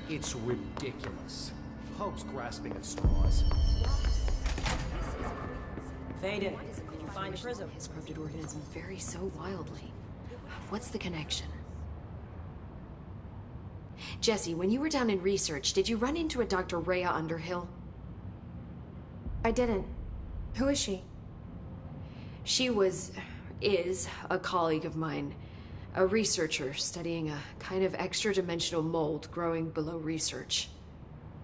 It's ridiculous. Pope's grasping at straws. Faded. Did you find the prism? His corrupted organisms vary so wildly. What's the connection? Jesse, when you were down in research, did you run into a Dr. Rhea Underhill? I didn't. Who is she? She is a colleague of mine. A researcher studying a kind of extra-dimensional mold growing below research.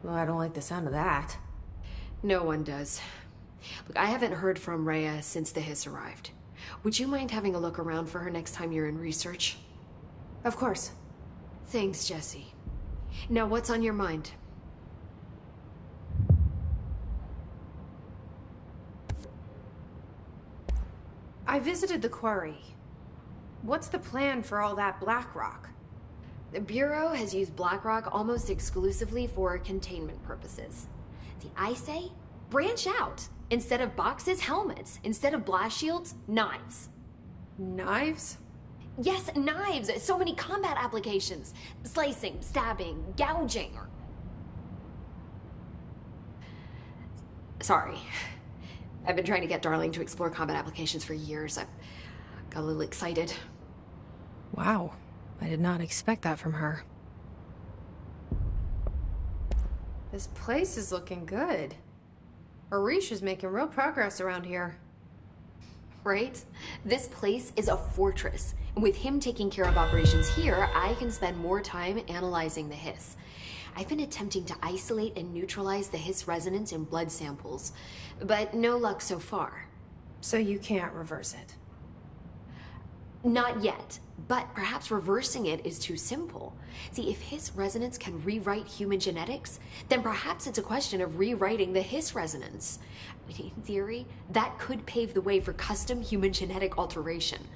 Well, I don't like the sound of that. No one does. Look, I haven't heard from Rhea since the hiss arrived. Would you mind having a look around for her next time you're in research? Of course. Thanks, Jesse. Now, what's on your mind? I visited the quarry. What's the plan for all that black rock? The Bureau has used Blackrock almost exclusively for containment purposes. See, I say, branch out. Instead of boxes, helmets. Instead of blast shields, knives. Knives? Yes, knives! So many combat applications. Slicing, stabbing, gouging. Sorry. I've been trying to get Darling to explore combat applications for years. I got a little excited. Wow. I did not expect that from her. This place is looking good. Arish is making real progress around here. Right? This place is a fortress. And with him taking care of operations here, I can spend more time analyzing the hiss. I've been attempting to isolate and neutralize the hiss resonance in blood samples, but no luck so far. So you can't reverse it? Not yet, but perhaps reversing it is too simple. See, if hiss resonance can rewrite human genetics, then perhaps it's a question of rewriting the hiss resonance. In theory, that could pave the way for custom human genetic alteration.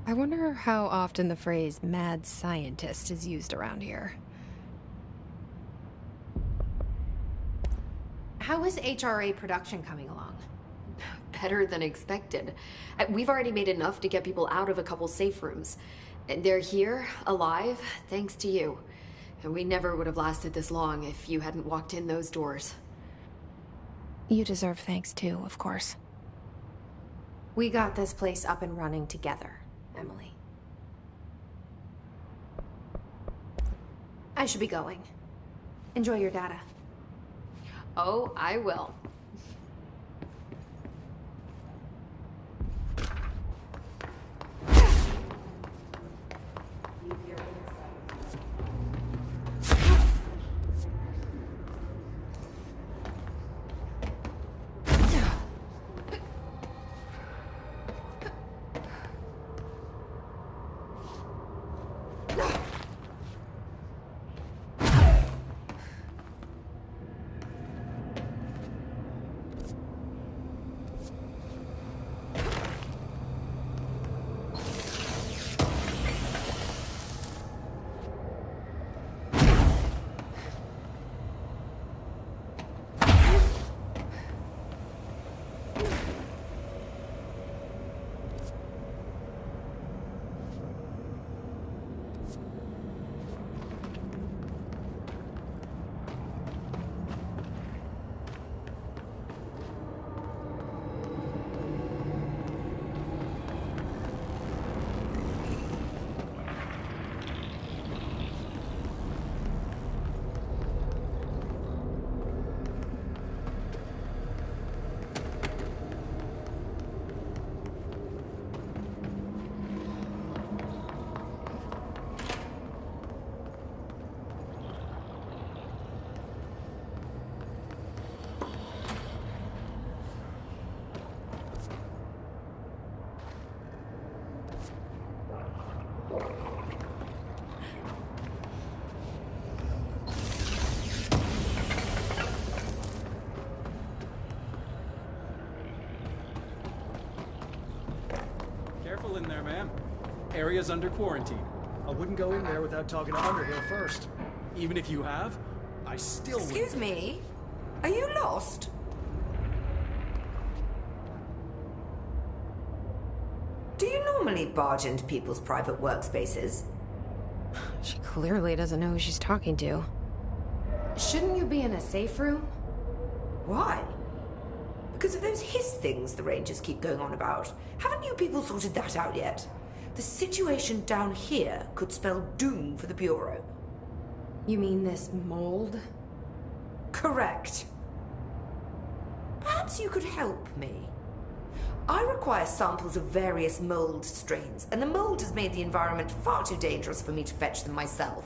I wonder how often the phrase mad scientist is used around here. How is HRA production coming along? Better than expected. We've already made enough to get people out of a couple safe rooms. And they're here, alive, thanks to you. And we never would have lasted this long if you hadn't walked in those doors. You deserve thanks too, of course. We got this place up and running together, Emily. I should be going. Enjoy your data. Oh, I will. Careful in there, ma'am. Area's under quarantine. I wouldn't go in there without talking to Underhill first. Even if you have, I still wouldn't. Excuse me? Are you lost? Do you normally barge into people's private workspaces? She clearly doesn't know who she's talking to. Shouldn't you be in a safe room? Why? Because of those hiss things the Rangers keep going on about. Haven't you people sorted that out yet? The situation down here could spell doom for the Bureau. You mean this mold? Correct. Perhaps you could help me. I require samples of various mold strains, and the mold has made the environment far too dangerous for me to fetch them myself.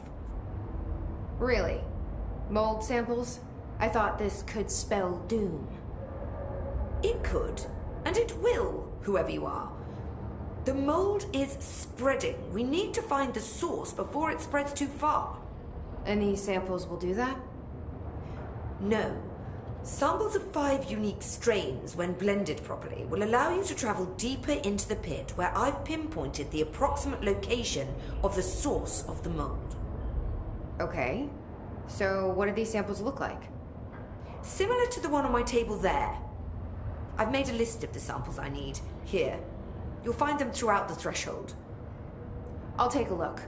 Really? Mold samples? I thought this could spell doom. It could, and it will, whoever you are. The mold is spreading. We need to find the source before it spreads too far. And these samples will do that? No. Samples of 5 unique strains, when blended properly, will allow you to travel deeper into the pit, where I've pinpointed the approximate location of the source of the mold. Okay. So what do these samples look like? Similar to the one on my table there. I've made a list of the samples I need. Here. You'll find them throughout the threshold. I'll take a look.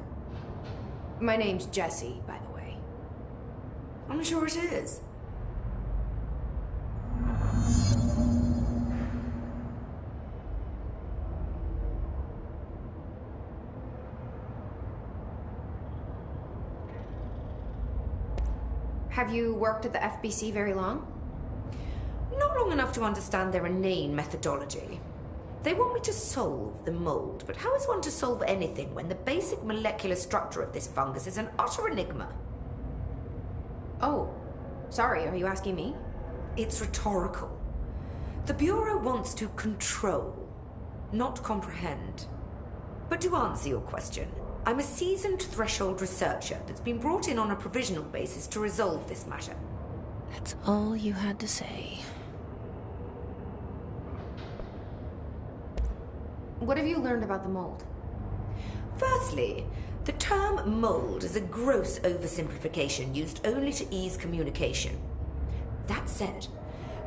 My name's Jessie, by the way. I'm sure it is. Have you worked at the FBC very long? Not long enough to understand their inane methodology. They want me to solve the mold, but how is one to solve anything when the basic molecular structure of this fungus is an utter enigma? Oh, sorry, are you asking me? It's rhetorical. The Bureau wants to control, not comprehend. But to answer your question, I'm a seasoned threshold researcher that's been brought in on a provisional basis to resolve this matter. That's all you had to say. What have you learned about the mold? Firstly, the term mold is a gross oversimplification used only to ease communication. That said,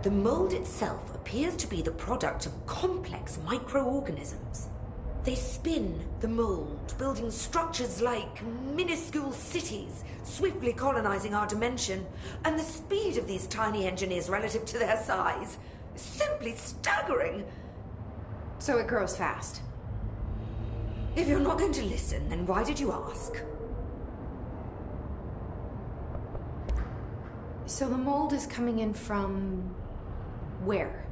the mold itself appears to be the product of complex microorganisms. They spin the mold, building structures like minuscule cities, swiftly colonizing our dimension, and the speed of these tiny engineers relative to their size is simply staggering. So it grows fast. If you're not going to listen, then why did you ask? So the mold is coming in from... where?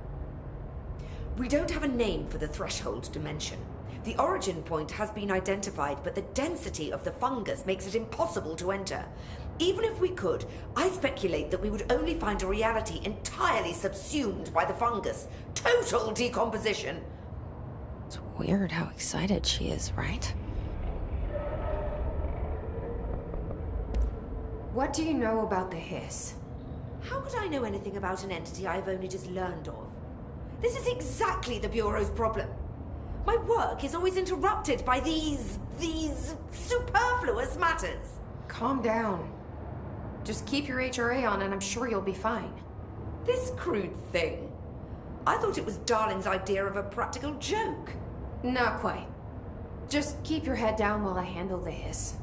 We don't have a name for the threshold dimension. The origin point has been identified, but the density of the fungus makes it impossible to enter. Even if we could, I speculate that we would only find a reality entirely subsumed by the fungus. Total decomposition. It's weird how excited she is, right? What do you know about the hiss? How could I know anything about an entity I've only just learned of? This is exactly the Bureau's problem. My work is always interrupted by these superfluous matters. Calm down. Just keep your HRA on and I'm sure you'll be fine. This crude thing. I thought it was Darling's idea of a practical joke. Not quite. Just keep your head down while I handle the hiss.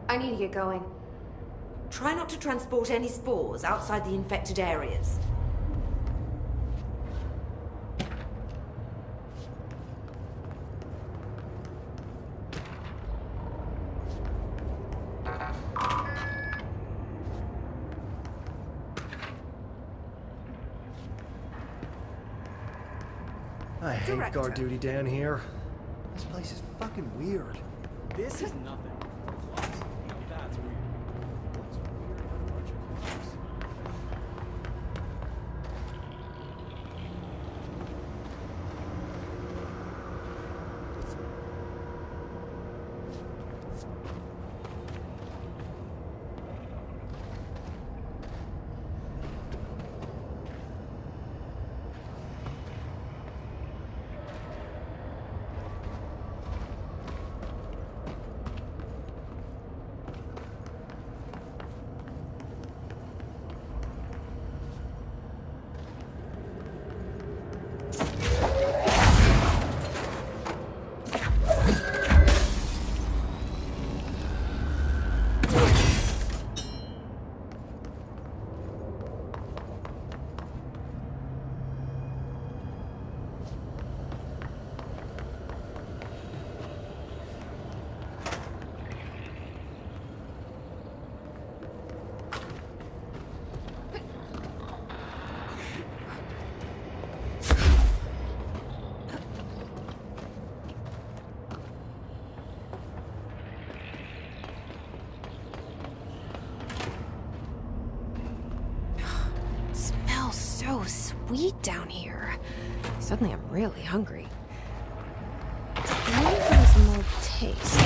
I need to get going. Try not to transport any spores outside the infected areas. I hate Director. guard duty down here. This place is fucking weird. This is nothing. Plus, that's weird. What's weird about a bunch of clocks? weed down here. Suddenly I'm really hungry. I wonder how this mold tastes.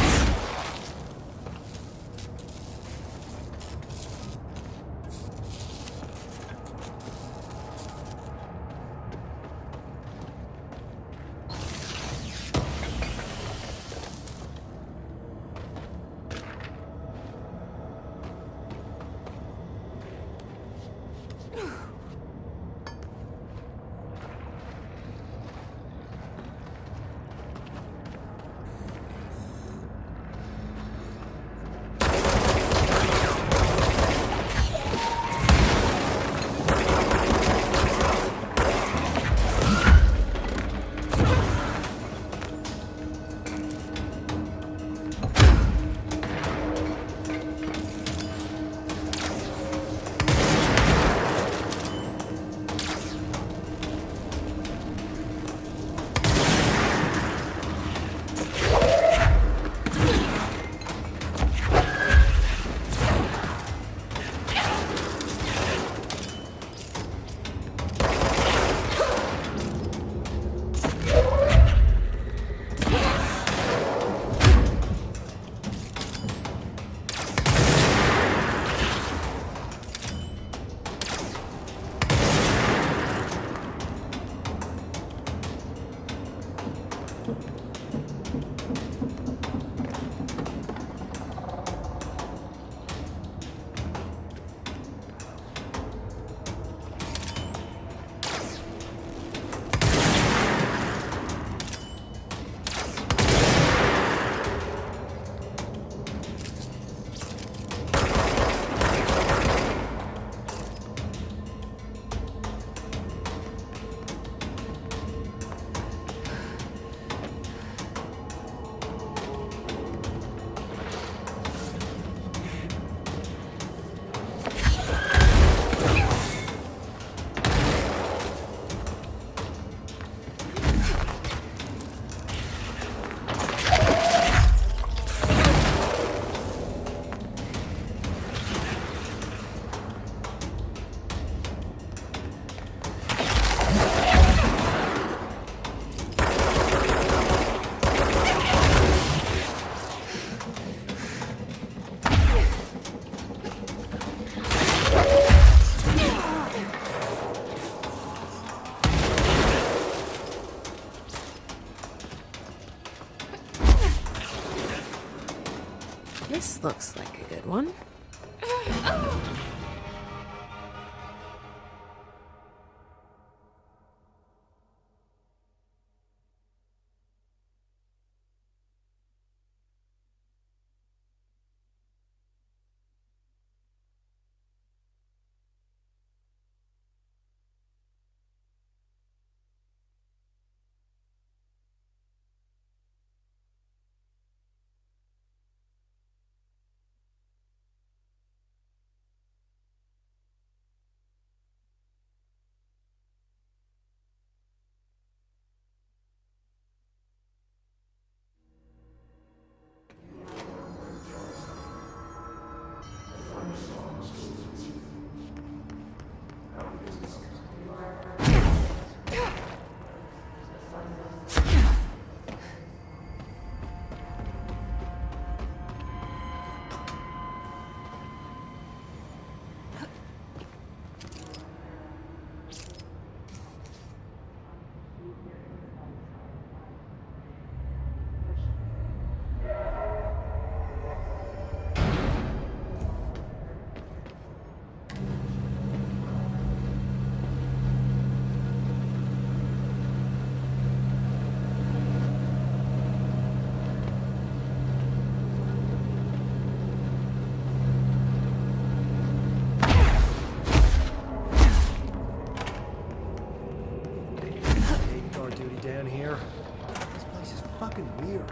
This looks like a good one. Down here. This place is fucking weird.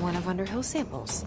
one of Underhill's samples.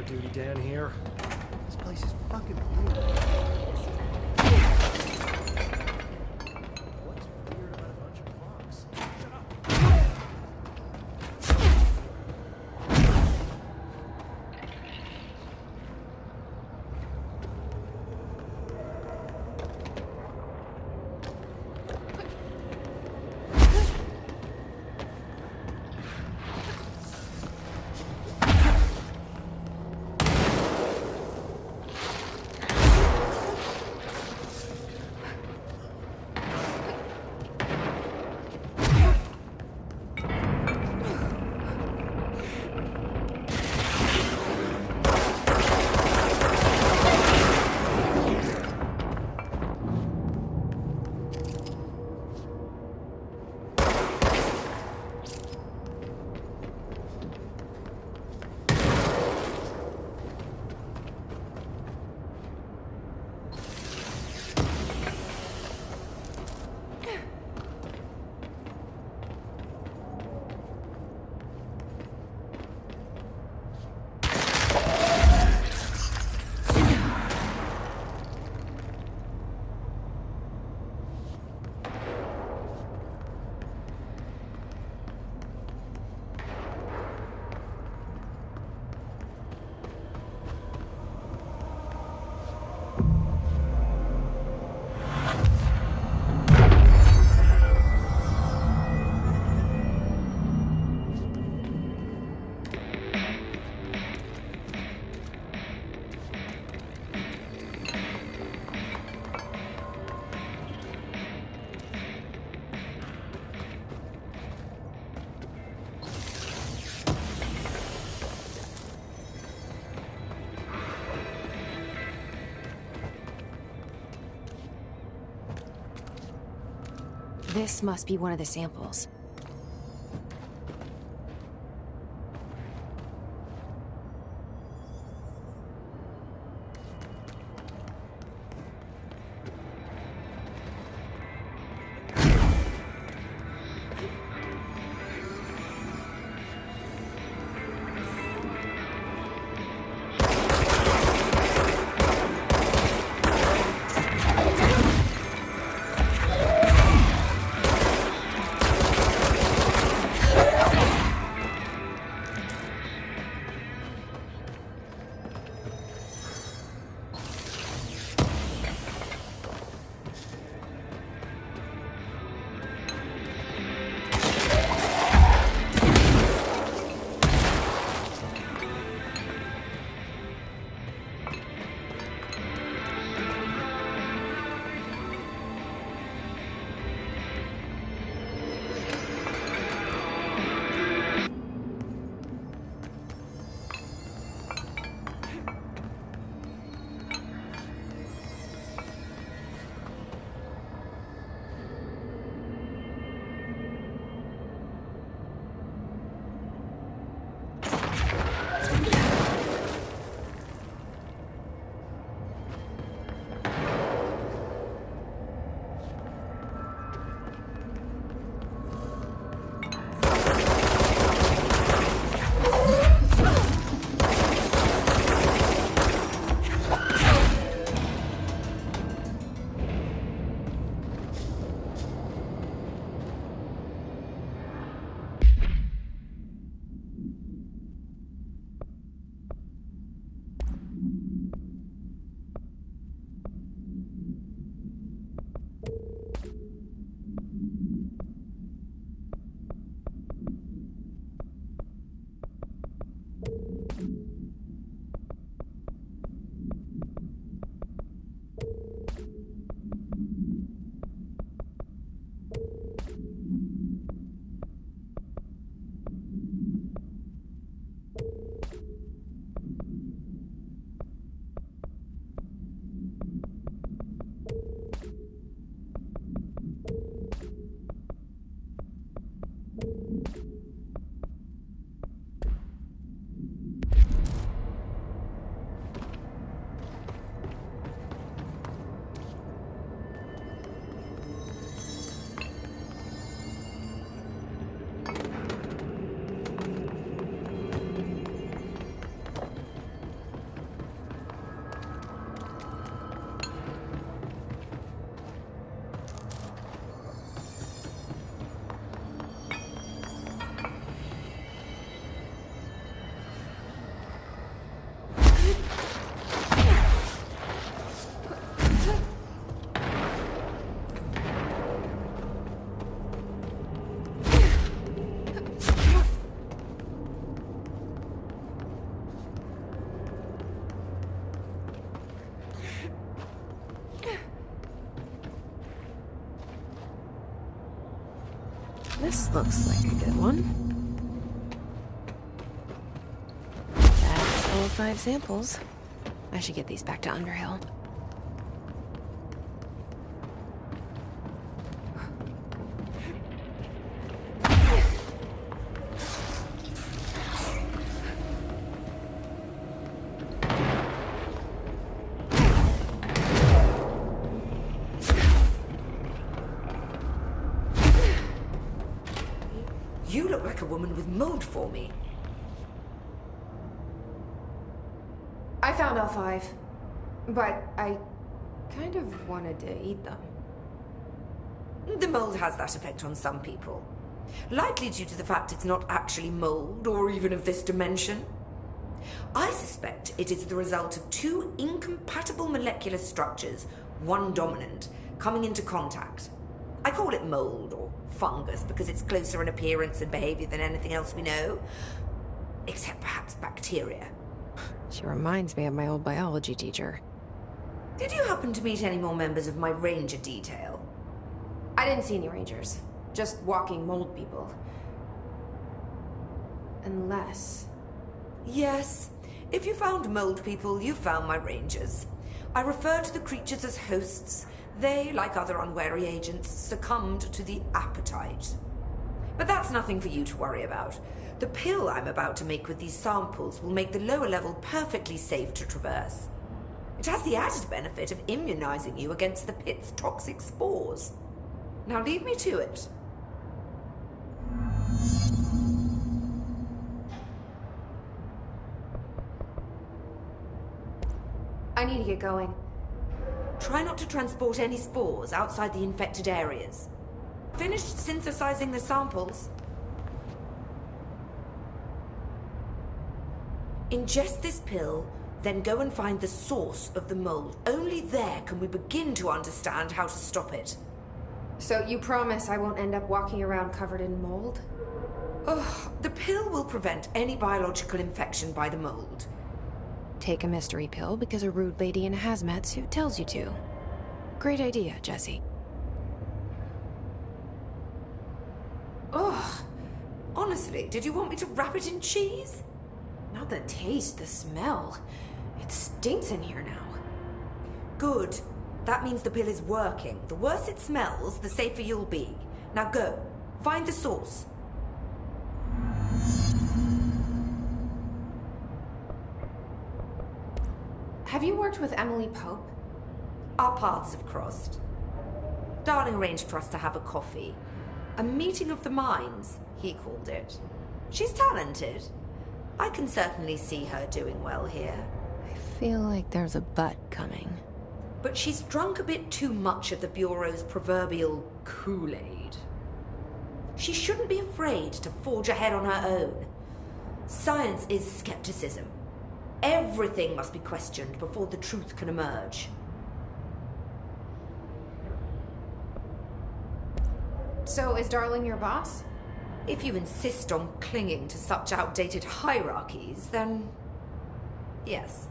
Duty down here. This place is fucking weird. What's weird about a bunch of clocks? Shut up. This must be one of the samples. This looks like a good one. That's all 5 samples. I should get these back to Underhill. You look like a woman with mold for me. I found all 5, but I kind of wanted to eat them. The mold has that effect on some people. Likely due to the fact it's not actually mold, or even of this dimension. I suspect it is the result of 2 incompatible molecular structures, one dominant, coming into contact. I call it mold, or fungus, because it's closer in appearance and behavior than anything else we know. Except perhaps bacteria. She reminds me of my old biology teacher. Did you happen to meet any more members of my ranger detail? I didn't see any rangers. Just walking mold people. Unless... Yes. If you found mold people, you found my rangers. I refer to the creatures as hosts. They, like other unwary agents, succumbed to the appetite. But that's nothing for you to worry about. The pill I'm about to make with these samples will make the lower level perfectly safe to traverse. It has the added benefit of immunizing you against the pit's toxic spores. Now leave me to it. I need to get going. Try not to transport any spores outside the infected areas. Finished synthesizing the samples? Ingest this pill, then go and find the source of the mold. Only there can we begin to understand how to stop it. So you promise I won't end up walking around covered in mold? Oh, the pill will prevent any biological infection by the mold. Take a mystery pill because a rude lady in a hazmat suit tells you to. Great idea, Jesse. Ugh. Honestly, did you want me to wrap it in cheese? Not the taste, the smell. It stinks in here now. Good. That means the pill is working. The worse it smells, the safer you'll be. Now go. Find the source. Have you worked with Emily Pope? Our paths have crossed. Darling arranged for us to have a coffee. A meeting of the minds, he called it. She's talented. I can certainly see her doing well here. I feel like there's a but coming. But she's drunk a bit too much of the Bureau's proverbial Kool-Aid. She shouldn't be afraid to forge ahead on her own. Science is skepticism. Everything must be questioned before the truth can emerge. So is Darling your boss? If you insist on clinging to such outdated hierarchies, then yes.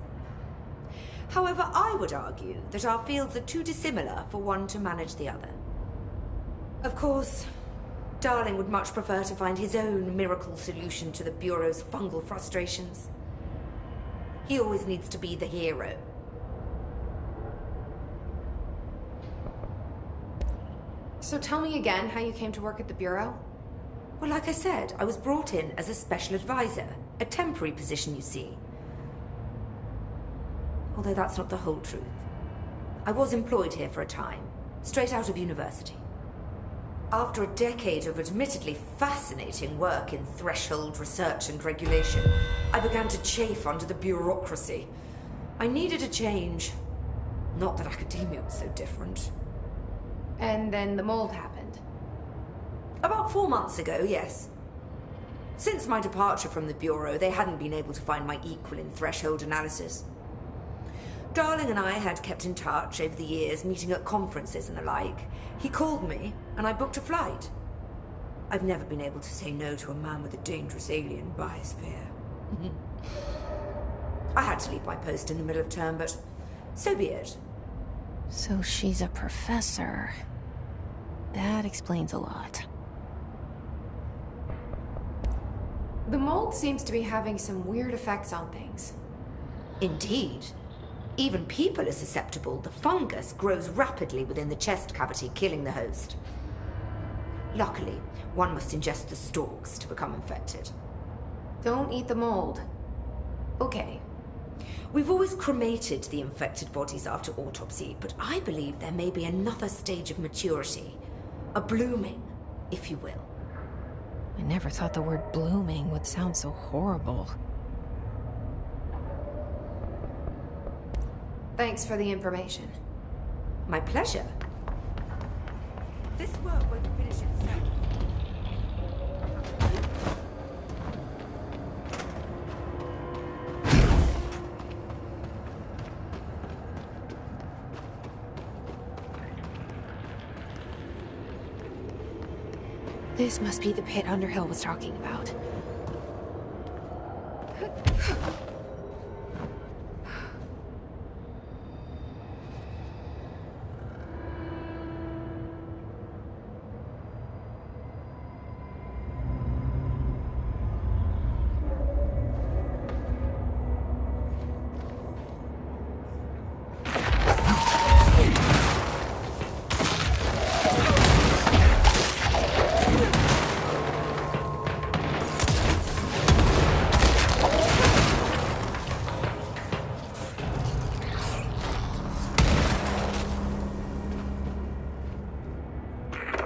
However, I would argue that our fields are too dissimilar for one to manage the other. Of course, Darling would much prefer to find his own miracle solution to the Bureau's fungal frustrations. He always needs to be the hero. So tell me again how you came to work at the Bureau? Well, like I said, I was brought in as a special advisor. A temporary position, you see. Although that's not the whole truth. I was employed here for a time, straight out of university. After a decade of admittedly fascinating work in threshold research and regulation, I began to chafe under the bureaucracy. I needed a change. Not that academia was so different. And then the mold happened. About 4 months ago, yes. Since my departure from the Bureau, they hadn't been able to find my equal in threshold analysis. Darling and I had kept in touch over the years, meeting at conferences and the like. He called me, and I booked a flight. I've never been able to say no to a man with a dangerous alien biosphere. I had to leave my post in the middle of term, but so be it. So she's a professor. That explains a lot. The mold seems to be having some weird effects on things. Indeed. Even people are susceptible. The fungus grows rapidly within the chest cavity, killing the host. Luckily, one must ingest the stalks to become infected. Don't eat the mold. Okay. We've always cremated the infected bodies after autopsy, but I believe there may be another stage of maturity. A blooming, if you will. I never thought the word blooming would sound so horrible. Thanks for the information. My pleasure. This work won't finish itself. This must be the pit Underhill was talking about.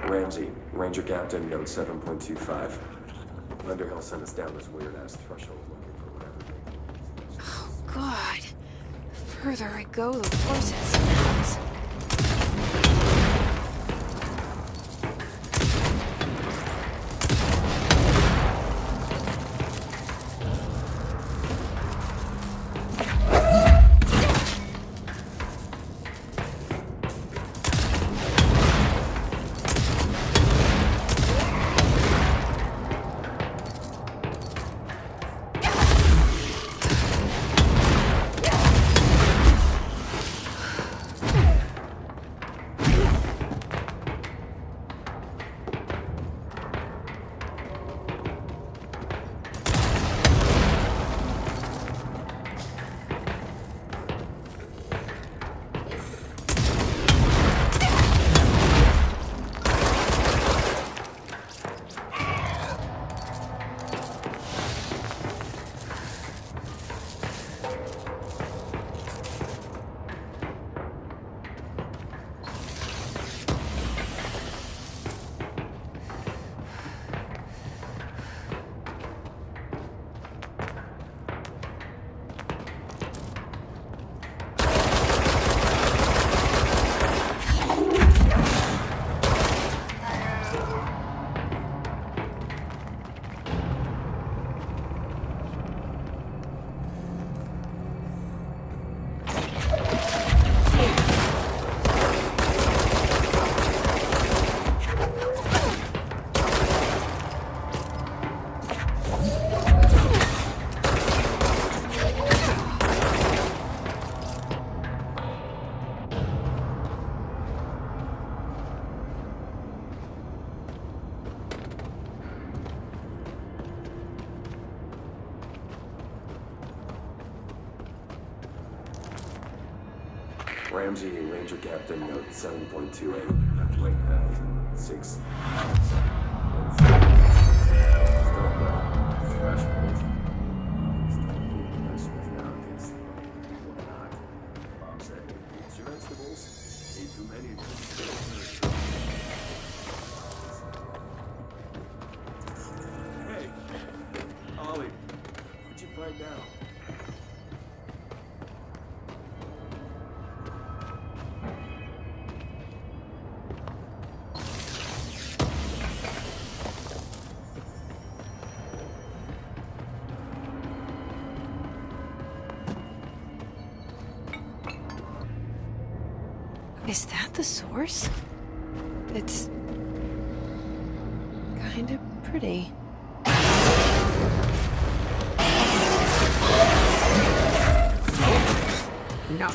Ramsey, Ranger Captain, note 7.25. Underhill sent us down this weird-ass threshold looking for whatever they... Oh, God. The further I go, the worse it sounds. Ramsey, Ranger Captain, note 7.28. Wait, 6. Hey, Ollie, what'd you find now? Is that the source? It's kind of pretty. No.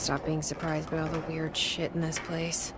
stop being surprised by all the weird shit in this place.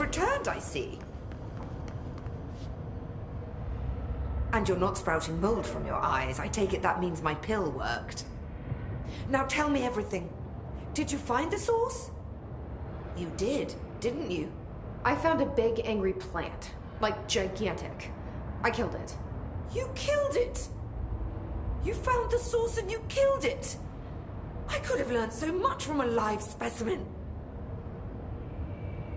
Returned, I see. And you're not sprouting mold from your eyes. I take it that means my pill worked. Now tell me everything. Did you find the source? You did, didn't you? I found a big angry plant. Like, gigantic. I killed it. You killed it! You found the source and you killed it! I could have learned so much from a live specimen.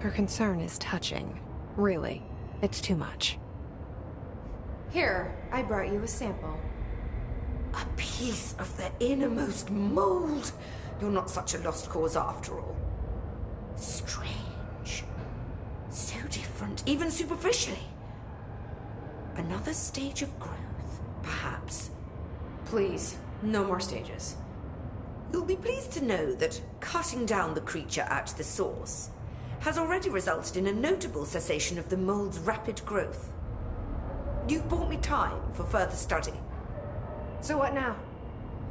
Her concern is touching. Really, it's too much. Here, I brought you a sample. A piece of the innermost mold. You're not such a lost cause after all. Strange. So different, even superficially. Another stage of growth, perhaps. Please, no more stages. You'll be pleased to know that cutting down the creature at the source has already resulted in a notable cessation of the mold's rapid growth. You've bought me time for further study. So what now?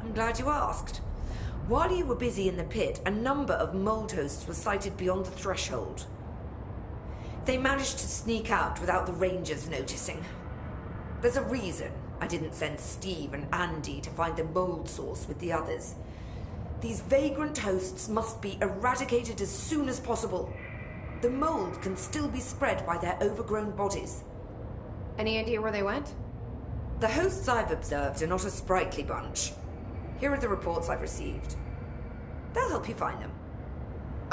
I'm glad you asked. While you were busy in the pit, a number of mold hosts were sighted beyond the threshold. They managed to sneak out without the rangers noticing. There's a reason I didn't send Steve and Andy to find the mold source with the others. These vagrant hosts must be eradicated as soon as possible. The mold can still be spread by their overgrown bodies. Any idea where they went? The hosts I've observed are not a sprightly bunch. Here are the reports I've received. They'll help you find them.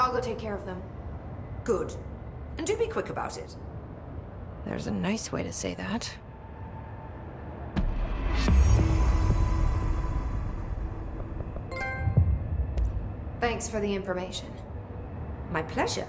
I'll go take care of them. Good. And do be quick about it. There's a nice way to say that. Thanks for the information. My pleasure.